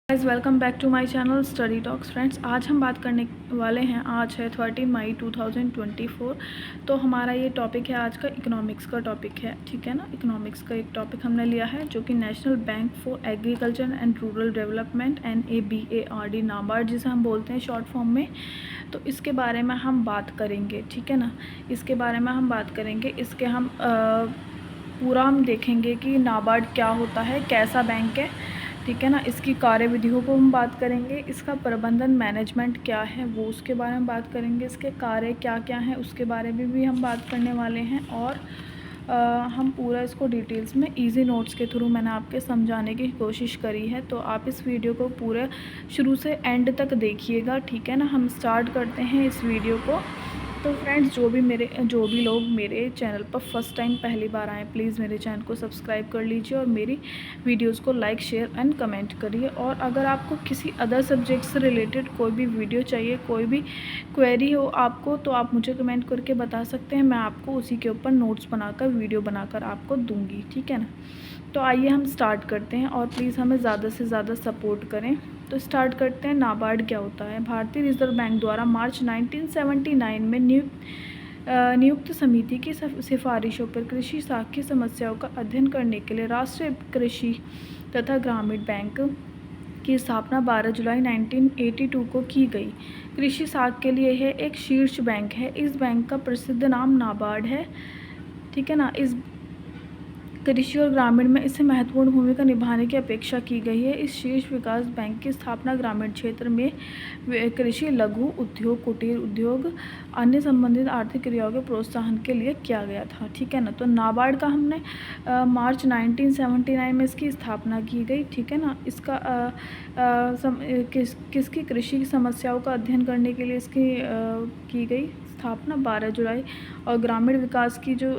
Guys welcome back to my channel Study Talks. Friends, आज हम बात करने वाले हैं, आज है 13 मई 2024। तो हमारा ये टॉपिक है आज का, इकोनॉमिक्स का टॉपिक है, ठीक है ना। इकोनॉमिक्स का एक टॉपिक हमने लिया है जो कि national bank for agriculture and rural development NABARD, NABARD जिसे हम बोलते हैं शॉर्ट फॉर्म में। तो इसके बारे में हम बात करेंगे, ठीक है ना। इसके बारे में हम बात करेंगे, इसके हम पूरा हम देखेंगे कि नाबार्ड क्या होता है, कैसा बैंक है, ठीक है ना। इसकी कार्यविधियों को हम बात करेंगे, इसका प्रबंधन मैनेजमेंट क्या है वो उसके बारे में बात करेंगे, इसके कार्य क्या क्या हैं उसके बारे में भी हम बात करने वाले हैं। और हम पूरा इसको डिटेल्स में इजी नोट्स के थ्रू मैंने आपके समझाने की कोशिश करी है। तो आप इस वीडियो को पूरे शुरू से एंड तक देखिएगा, ठीक है ना। हम स्टार्ट करते हैं इस वीडियो को। तो फ्रेंड्स, जो भी लोग मेरे चैनल पर फर्स्ट टाइम पहली बार आएँ, प्लीज़ मेरे चैनल को सब्सक्राइब कर लीजिए और मेरी वीडियोस को लाइक शेयर एंड कमेंट करिए। और अगर आपको किसी अदर सब्जेक्ट से रिलेटेड कोई भी वीडियो चाहिए, कोई भी क्वेरी हो आपको, तो आप मुझे कमेंट करके बता सकते हैं। मैं आपको उसी के ऊपर नोट्स बनाकर वीडियो बनाकर आपको दूँगी, ठीक है ना। तो आइए हम स्टार्ट करते हैं और प्लीज़ हमें ज़्यादा से ज़्यादा सपोर्ट करें। तो स्टार्ट करते हैं। नाबार्ड क्या होता है? भारतीय रिजर्व बैंक द्वारा मार्च 1979 में नियुक्त समिति की सिफारिशों पर कृषि साख की समस्याओं का अध्ययन करने के लिए राष्ट्रीय कृषि तथा ग्रामीण बैंक की स्थापना 12 जुलाई 1982 को की गई। कृषि साख के लिए यह एक शीर्ष बैंक है। इस बैंक का प्रसिद्ध नाम नाबार्ड है, ठीक है ना। इस कृषि और ग्रामीण में इससे महत्वपूर्ण भूमिका निभाने की अपेक्षा की गई है। इस शीर्ष विकास बैंक की स्थापना ग्रामीण क्षेत्र में कृषि, लघु उद्योग, कुटीर उद्योग, अन्य संबंधित आर्थिक क्रियाओं के प्रोत्साहन के लिए किया गया था, ठीक है ना। तो नाबार्ड का हमने मार्च 1979 में इसकी स्थापना की गई, ठीक है ना। इसका किसकी कृषि की समस्याओं का अध्ययन करने के लिए इसकी की गई स्थापना 12 जुलाई। और ग्रामीण विकास की जो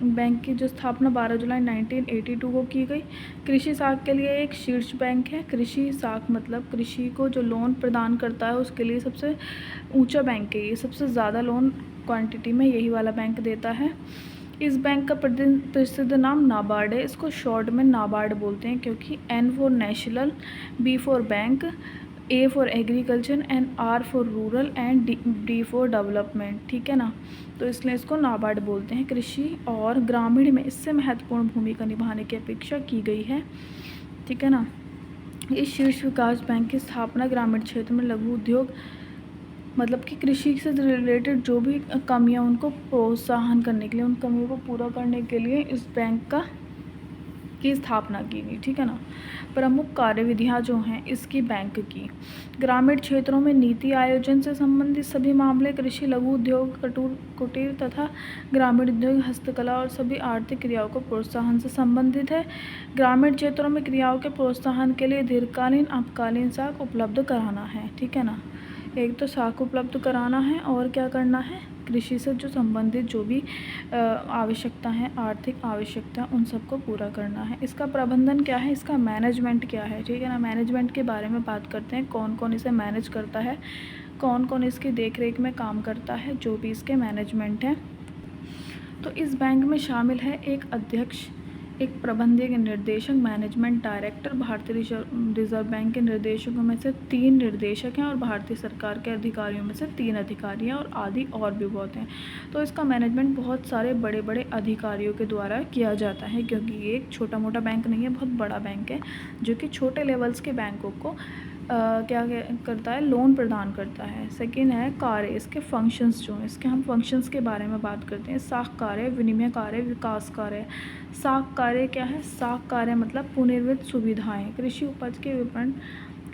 बैंक की जो स्थापना 12 जुलाई 1982 को की गई। कृषि साख के लिए एक शीर्ष बैंक है। कृषि साख मतलब कृषि को जो लोन प्रदान करता है उसके लिए सबसे ऊंचा बैंक है, ये सबसे ज़्यादा लोन क्वांटिटी में यही वाला बैंक देता है। इस बैंक का प्रसिद्ध नाम नाबार्ड है। इसको शॉर्ट में नाबार्ड बोलते हैं क्योंकि N for national, B for bank, A for agriculture and R for rural and D for development, ठीक है ना। तो इसलिए इसको नाबार्ड बोलते हैं। कृषि और ग्रामीण में इससे महत्वपूर्ण भूमिका निभाने की अपेक्षा की गई है, ठीक है ना। इस शीर्ष विकास बैंक की स्थापना ग्रामीण क्षेत्र में लघु उद्योग मतलब कि कृषि से रिलेटेड जो भी कमियां उनको प्रोत्साहन करने के लिए, उन कमियों को पूरा करने के लिए इस बैंक की स्थापना की गई, ठीक है ना। प्रमुख कार्यविधियां जो हैं इसकी बैंक की, ग्रामीण क्षेत्रों में नीति आयोजन से संबंधित सभी मामले, कृषि, लघु उद्योग, कुटीर तथा ग्रामीण उद्योग, हस्तकला और सभी आर्थिक क्रियाओं को प्रोत्साहन से संबंधित है। ग्रामीण क्षेत्रों में क्रियाओं के प्रोत्साहन के लिए दीर्घकालीन, अल्पकालीन साख उपलब्ध कराना है, ठीक है ना। एक तो साख उपलब्ध कराना है और क्या करना है, कृषि से जो संबंधित जो भी आवश्यकता है, आर्थिक आवश्यकता, उन सबको पूरा करना है। इसका प्रबंधन क्या है, इसका मैनेजमेंट क्या है, ठीक है ना। मैनेजमेंट के बारे में बात करते हैं, कौन कौन इसे मैनेज करता है, कौन कौन इसकी देखरेख में काम करता है, जो भी इसके मैनेजमेंट है। तो इस बैंक में शामिल है एक अध्यक्ष, एक प्रबंधक, निर्देशक, मैनेजमेंट डायरेक्टर। भारतीय रिजर्व बैंक के निर्देशकों में से 3 निर्देशक हैं और भारतीय सरकार के अधिकारियों में से 3 अधिकारी हैं और आदि और भी बहुत हैं। तो इसका मैनेजमेंट बहुत सारे बड़े बड़े अधिकारियों के द्वारा किया जाता है क्योंकि ये एक छोटा मोटा बैंक नहीं है, बहुत बड़ा बैंक है जो कि छोटे लेवल्स के बैंकों को क्या करता है, लोन प्रदान करता है। सेकेंड है कार्य, इसके फंक्शंस जो हैं, इसके हम फंक्शंस के बारे में बात करते हैं। साख कार्य, विनिमय कार्य, विकास कार्य। साख कार्य क्या है? साख कार्य मतलब पुनर्वित्त सुविधाएं, कृषि उपज के विपणन,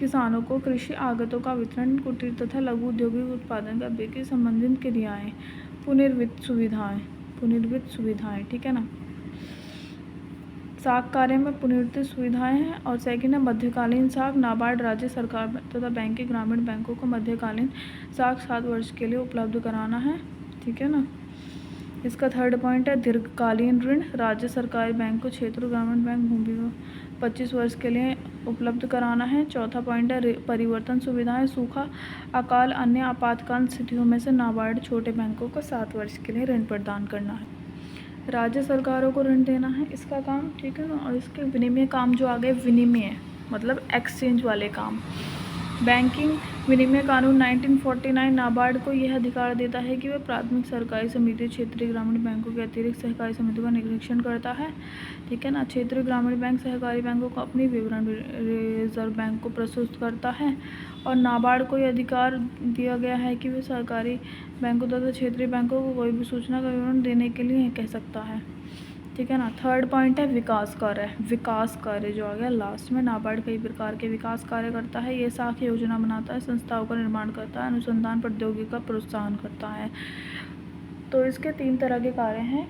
किसानों को कृषि आगतों का वितरण, कुटीर तथा लघु औद्योगिक उत्पादन का बिक्री संबंधित क्रियाएं, पुनर्वित्त सुविधाएं, ठीक है ना। साख कार्य में पुनर्वित्त सुविधाएं हैं। और सेकेंड है मध्यकालीन साख। नाबार्ड राज्य सरकार तथा बैंक के ग्रामीण बैंकों को मध्यकालीन साख 7 वर्ष के लिए उपलब्ध कराना है, ठीक है ना। इसका थर्ड पॉइंट है दीर्घकालीन ऋण। राज्य सरकारी बैंक को क्षेत्र ग्रामीण बैंक भूमि 25 वर्ष के लिए उपलब्ध कराना है। चौथा पॉइंट है परिवर्तन सुविधाएं। सूखा, अकाल, अन्य आपातकाल स्थितियों में से नाबार्ड छोटे बैंकों को 7 वर्ष के लिए ऋण प्रदान करना है। राज्य सरकारों को ऋण देना है इसका काम, ठीक है ना। और इसके विनिमय काम जो आ गए, विनिमय मतलब एक्सचेंज वाले काम। बैंकिंग विनिमय कानून 1949 नाबार्ड को यह अधिकार देता है कि वह प्राथमिक सरकारी समिति, क्षेत्रीय ग्रामीण बैंकों के अतिरिक्त सहकारी समितियों का निरीक्षण करता है। ठीक है ना। क्षेत्रीय ग्रामीण बैंक सहकारी बैंकों को अपनी विवरण रिजर्व बैंक को प्रस्तुत करता है। और नाबार्ड को यह अधिकार दिया गया है कि वह सरकारी बैंकों तथा क्षेत्रीय बैंकों को कोई भी सूचना का विवरण देने के लिए कह सकता है। ठीक है ना। थर्ड पॉइंट है विकास कार्य। विकास कार्य जो आ गया लास्ट में। नाबार्ड कई प्रकार के विकास कार्य करता है। ये साख योजना बनाता है, संस्थाओं का निर्माण करता है, अनुसंधान प्रौद्योगिकी का प्रोत्साहन करता है। तो इसके 3 तरह के कार्य हैं,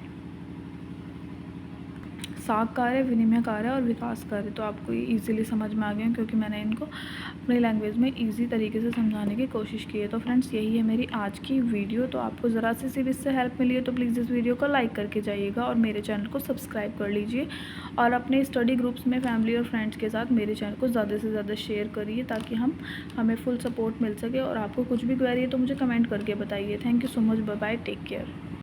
साख कार्य, विनिमय कार्य और विकास कार्य। तो आपको ये ईजिली समझ में आ गए क्योंकि मैंने इनको अपनी लैंग्वेज में ईजी तरीके से समझाने की कोशिश की है। तो फ्रेंड्स यही है मेरी आज की वीडियो। तो आपको ज़रा सी सीरीज से हेल्प मिली है तो प्लीज़ इस वीडियो को लाइक करके जाइएगा और मेरे चैनल को सब्सक्राइब कर लीजिए और अपने स्टडी ग्रुप्स में फैमिली और फ्रेंड्स के साथ मेरे चैनल को ज़्यादा से ज़्यादा शेयर करिए ताकि हमें फुल सपोर्ट मिल सके। और आपको कुछ भी क्वेरी है तो मुझे कमेंट करके बताइए। Thank you so much. Bye bye. Take care.